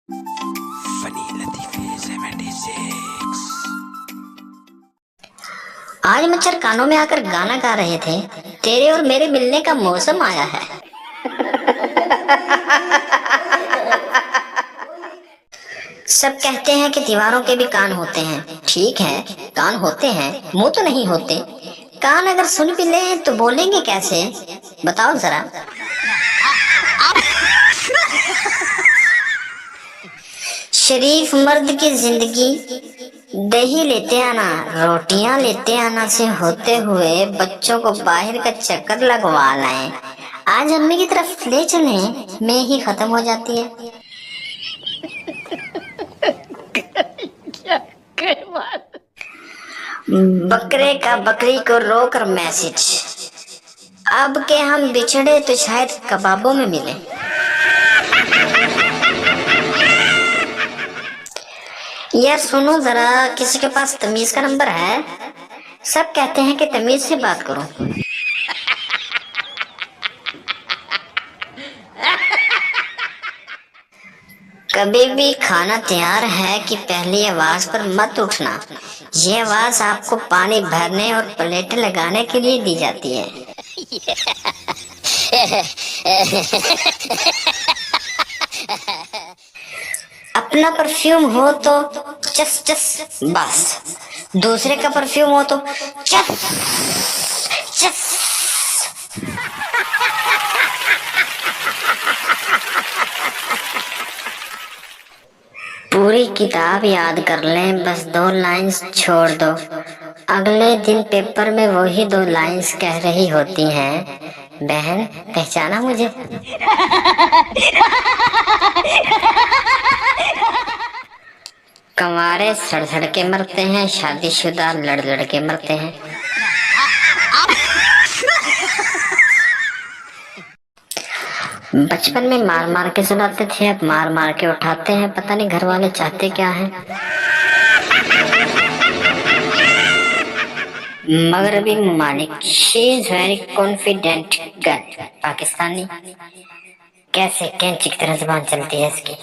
आज मच्छर कानों में आकर गाना गा रहे थे, तेरे और मेरे मिलने का मौसम आया है। सब कहते हैं कि दीवारों के भी कान होते हैं। ठीक है, कान होते हैं, मुंह तो नहीं होते। कान अगर सुन भी लें तो बोलेंगे कैसे, बताओ जरा। शरीफ मर्द की जिंदगी दही लेते आना, रोटियां लेते आना से होते हुए बच्चों को बाहर का चक्कर लगवा लाएं। आज अम्मी की तरफ ले चलें, में ही खत्म हो जाती है। बकरे का बकरी को रोकर मैसेज, अब के हम बिछड़े तो शायद कबाबों में मिले। यार सुनो जरा, किसी के पास तमीज का नंबर है? सब कहते हैं कि तमीज से बात करो। कभी भी खाना तैयार है कि पहली आवाज पर मत उठना। ये आवाज आपको पानी भरने और प्लेटें लगाने के लिए दी जाती है। अपना परफ्यूम हो तो चस चस बस, दूसरे का परफ्यूम हो तो चस चस। पूरी किताब याद कर लें, बस 2 लाइंस छोड़ दो। अगले दिन पेपर में वही 2 लाइंस कह रही होती हैं, बहन पहचाना मुझे? कंवारे सड़ सड़ के मरते हैं, शादीशुदा लड़ लड़ के मरते हैं। बचपन में मार मार के सुलाते थे, अब मार मार के उठाते हैं। पता नहीं घर वाले चाहते क्या है। मगरबी ममालिक, she is very confident girl. Pakistani, कैसे कैंची की तरह जुबान चलती है इसकी।